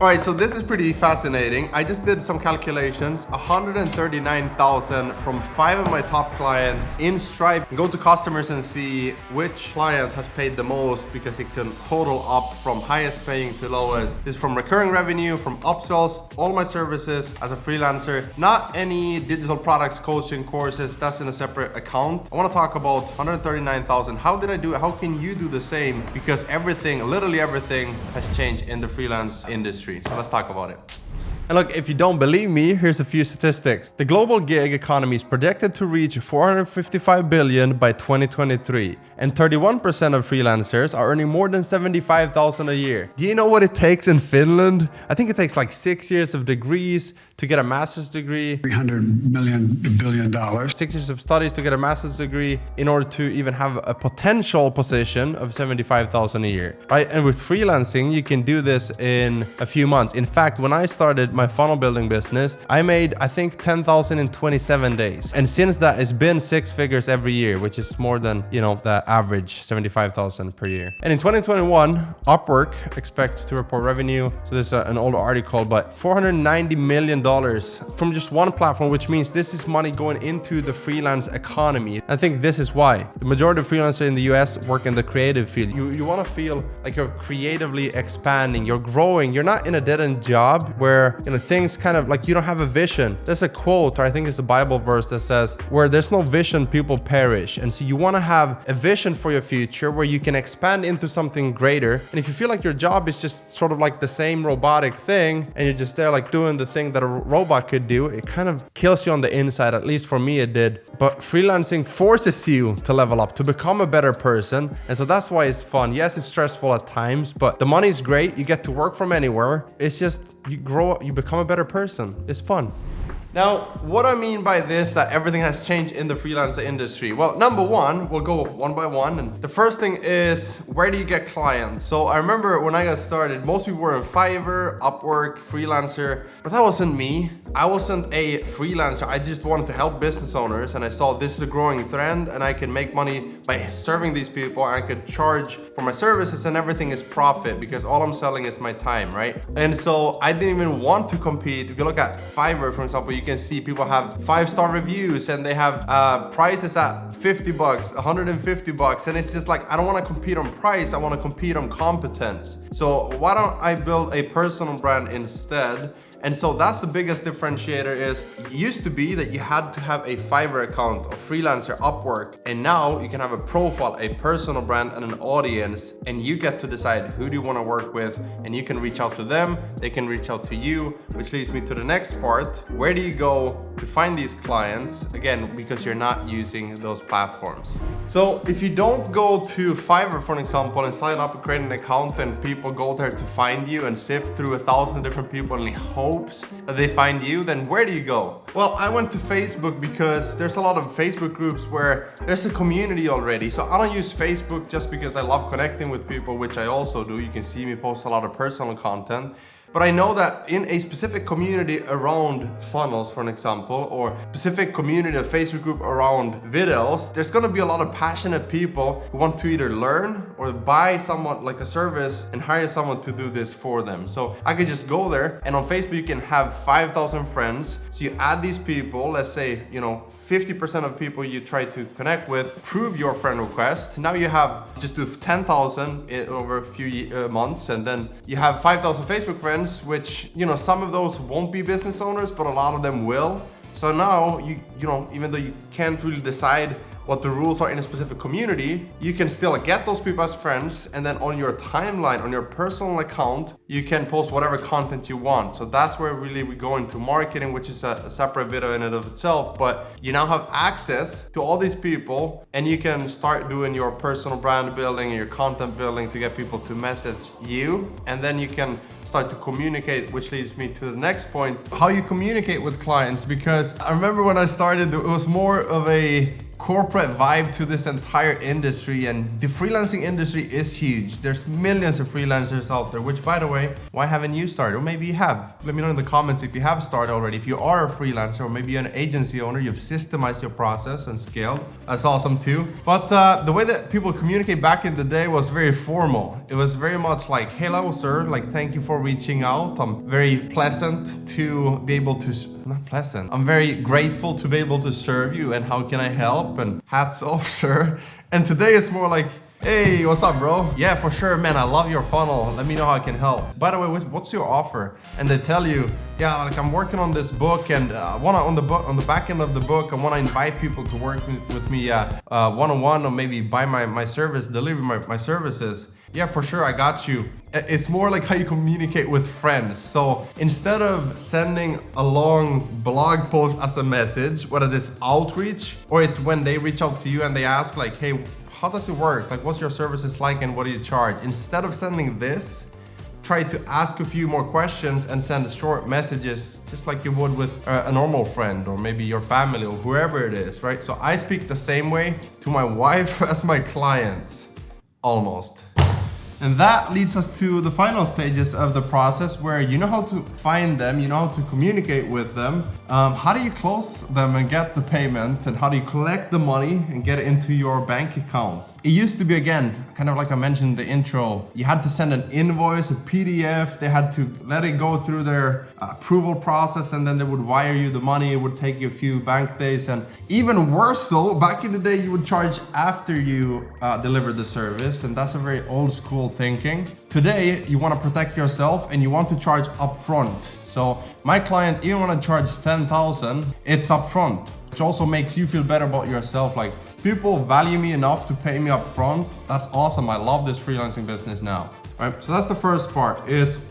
All right, so this is pretty fascinating. I just did some calculations, 139,000 from 5 of my top clients in Stripe. Go to customers and see which client has paid the most because it can total up from highest paying to lowest. This is from recurring revenue, from upsells, all my services as a freelancer, not any digital products, coaching courses, that's in a separate account. I want to talk about 139,000. How did I do it? How can you do the same? Because everything, literally everything has changed in the freelance industry. So let's talk about it. And look, if you don't believe me, here's a few statistics. The global gig economy is projected to reach 455 billion by 2023. And 31% of freelancers are earning more than 75,000 a year. Do you know what it takes in Finland? I think it takes like 6 years of degrees to get a master's degree. $300 billion. 6 years of studies to get a master's degree in order to even have a potential position of 75,000 a year, right? And with freelancing, you can do this in a few months. In fact, when I started my funnel building business, I made, I think, 10,000 in 27 days. And since that, it's been 6 figures every year, which is more than, the average 75,000 per year. And in 2021, Upwork expects to report revenue. So this is an older article, but $490 million from just one platform, which means this is money going into the freelance economy. I think this is why the majority of freelancers in the US work in the creative field. You want to feel like you're creatively expanding, you're growing, you're not in a dead-end job where things kind of like you don't have a vision. There's a quote, or I think it's a Bible verse that says, where there's no vision, people perish. And so you want to have a vision for your future where you can expand into something greater. And if you feel like your job is just sort of like the same robotic thing and you're just there like doing the thing that a robot could do, it kind of kills you on the inside. At least for me it did. But freelancing forces you to level up, to become a better person. And so that's why it's fun. Yes, it's stressful at times, but the money's great. You get to work from anywhere. It's just you grow up, you become a better person. It's fun. Now, what I mean by this, that everything has changed in the freelancer industry. Well, number one, we'll go one by one. And the first thing is, where do you get clients? So I remember when I got started, most people were in Fiverr, Upwork, Freelancer, but that wasn't me. I wasn't a freelancer. I just wanted to help business owners, and I saw this is a growing trend and I can make money by serving these people. I could charge for my services and everything is profit because all I'm selling is my time, right? And so I didn't even want to compete. If you look at Fiverr, for example, you can see people have 5-star reviews and they have prices at $50, $150, and it's just like, I don't want to compete on price, I want to compete on competence. So why don't I build a personal brand instead? And so that's the biggest differentiator. Is it used to be that you had to have a Fiverr account, a Freelancer, Upwork, and now you can have a profile, a personal brand, and an audience, and you get to decide who do you want to work with, and you can reach out to them, they can reach out to you, which leads me to the next part. Where do you go to find these clients? Again, because you're not using those platforms. So if you don't go to Fiverr, for example, and sign up and create an account, and people go there to find you and sift through 1,000 different people and hopes that they find you, then where do you go? Well, I went to Facebook because there's a lot of Facebook groups where there's a community already. So I don't use Facebook just because I love connecting with people, which I also do. You can see me post a lot of personal content. But I know that in a specific community around funnels, for an example, or specific community, a Facebook group around videos, there's gonna be a lot of passionate people who want to either learn or buy someone like a service and hire someone to do this for them. So I could just go there, and on Facebook you can have 5,000 friends. So you add these people, let's say, 50% of people you try to connect with, prove your friend request. Now you have, just do 10,000 over a few months, and then you have 5,000 Facebook friends, which, some of those won't be business owners, but a lot of them will. So now you even though you can't really decide what the rules are in a specific community, you can still get those people as friends, and then on your timeline, on your personal account, you can post whatever content you want. So that's where really we go into marketing, which is a separate video in and of itself. But you now have access to all these people, and you can start doing your personal brand building and your content building to get people to message you, and then you can start to communicate, which leads me to the next point, how you communicate with clients. Because I remember when I started, it was more of a corporate vibe to this entire industry, and the freelancing industry is huge. There's millions of freelancers out there, which, by the way, why haven't you started? Or maybe you have. Let me know in the comments if you have started already. If you are a freelancer, or maybe you're an agency owner, you've systemized your process and scaled. That's awesome too. But the way that people communicate back in the day was very formal. It was very much like, hello sir, like thank you for reaching out. I'm very pleasant to be able to, not pleasant, I'm very grateful to be able to serve you, and how can I help? And hats off, sir. And today it's more like, hey, what's up, bro? Yeah, for sure, man. I love your funnel. Let me know how I can help. By the way, what's your offer? And they tell you, yeah, like I'm working on this book, and on the back end of the book, I want to invite people to work with me one-on-one, or maybe buy my service, deliver my services. Yeah, for sure, I got you. It's more like how you communicate with friends. So instead of sending a long blog post as a message, whether it's outreach or it's when they reach out to you and they ask like, hey, how does it work? Like, what's your services like and what do you charge? Instead of sending this, try to ask a few more questions and send short messages, just like you would with a normal friend, or maybe your family, or whoever it is, right? So I speak the same way to my wife as my clients, almost. And that leads us to the final stages of the process, where you know how to find them, you know how to communicate with them. How do you close them and get the payment? And how do you collect the money and get it into your bank account? It used to be, again, kind of like I mentioned in the intro, you had to send an invoice, a PDF, they had to let it go through their approval process, and then they would wire you the money. It would take you a few bank days, and even worse so, back in the day, you would charge after you delivered the service, and that's a very old school thinking. Today, you want to protect yourself and you want to charge upfront. So my clients, even when I charge 10,000, it's upfront, which also makes you feel better about yourself. Like, people value me enough to pay me up front. That's awesome. I love this freelancing business now, right? So that's the first part, is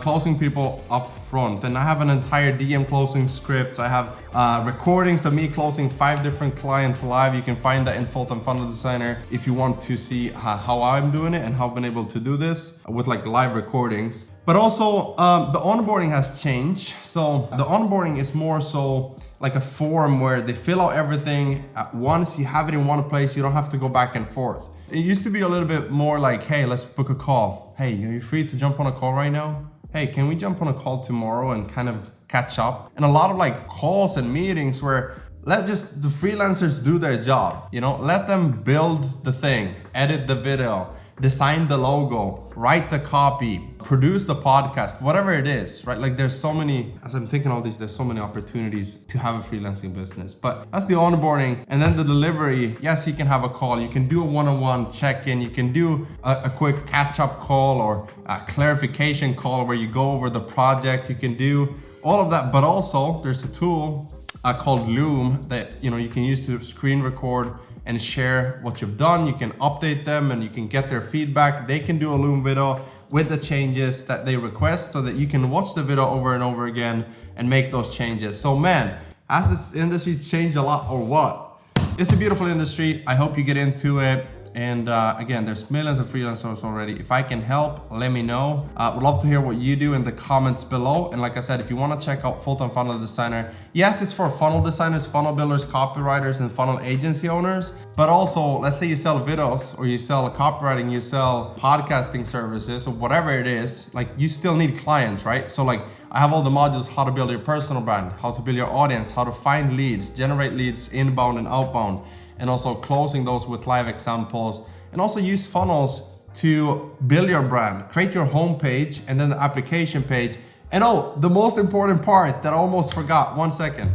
closing people up front. And I have an entire DM closing script. I have recordings of me closing 5 different clients live. You can find that in Full-Time Funnel Designer if you want to see how I'm doing it and how I've been able to do this with like live recordings. But also the onboarding has changed. So the onboarding is more so like a form where they fill out everything at once. You have it in one place. You don't have to go back and forth. It used to be a little bit more like, hey, let's book a call. Hey, are you free to jump on a call right now? Hey, can we jump on a call tomorrow and kind of catch up? And a lot of like calls and meetings where let just the freelancers do their job. You know, let them build the thing, edit the video, design the logo, write the copy, produce the podcast, whatever it is, right? Like, there's so many, as I'm thinking all these, there's so many opportunities to have a freelancing business. But that's the onboarding. And then the delivery. Yes, you can have a call. You can do a one-on-one check-in. You can do a quick catch-up call or a clarification call where you go over the project. You can do all of that. But also there's a tool called Loom that, you know, you can use to screen record and share what you've done. You can update them and you can get their feedback. They can do a Loom video with the changes that they request so that you can watch the video over and over again and make those changes. So man, has this industry changed a lot or what? It's a beautiful industry. I hope you get into it. And again, there's millions of freelancers already. If I can help, let me know. Would love to hear what you do in the comments below. And like I said, if you want to check out Full-Time Funnel Designer, yes, it's for funnel designers, funnel builders, copywriters, and funnel agency owners. But also, let's say you sell videos or you sell copywriting, you sell podcasting services or whatever it is, like you still need clients, right? So like, I have all the modules, how to build your personal brand, how to build your audience, how to find leads, generate leads inbound and outbound, and also closing those with live examples, and also use funnels to build your brand, create your homepage and then the application page. And oh, the most important part that I almost forgot, 1 second.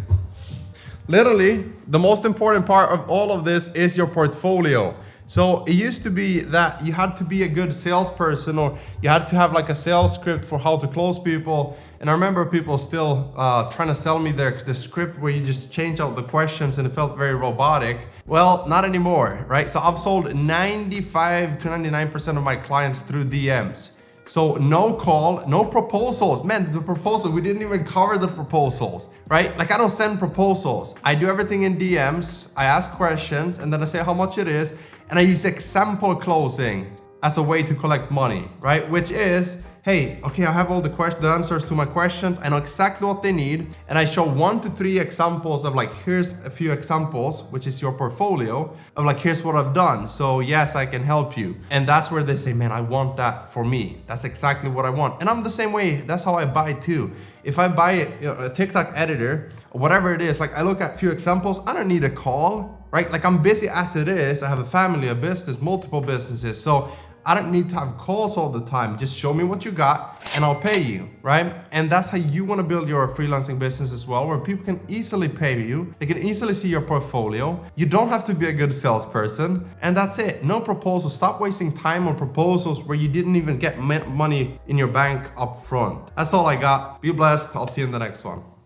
Literally, the most important part of all of this is your portfolio. So it used to be that you had to be a good salesperson, or you had to have like a sales script for how to close people. And I remember people still trying to sell me the script where you just change out the questions and it felt very robotic. Well, not anymore, right? So I've sold 95 to 99% of my clients through DMs. So no call, no proposals. Man, the proposal, we didn't even cover the proposals, right? Like, I don't send proposals. I do everything in DMs. I ask questions and then I say how much it is. And I use example closing as a way to collect money, right? Which is, hey, okay, I have all the answers to my questions. I know exactly what they need. And I show 1 to 3 examples of like, here's a few examples, which is your portfolio of like, here's what I've done. So yes, I can help you. And that's where they say, man, I want that for me. That's exactly what I want. And I'm the same way. That's how I buy too. If I buy a TikTok editor or whatever it is, like I look at a few examples, I don't need a call, right? Like I'm busy as it is. I have a family, a business, multiple businesses. So I don't need to have calls all the time. Just show me what you got and I'll pay you, right? And that's how you want to build your freelancing business as well, where people can easily pay you. They can easily see your portfolio. You don't have to be a good salesperson. And that's it. No proposals. Stop wasting time on proposals where you didn't even get money in your bank up front. That's all I got. Be blessed. I'll see you in the next one.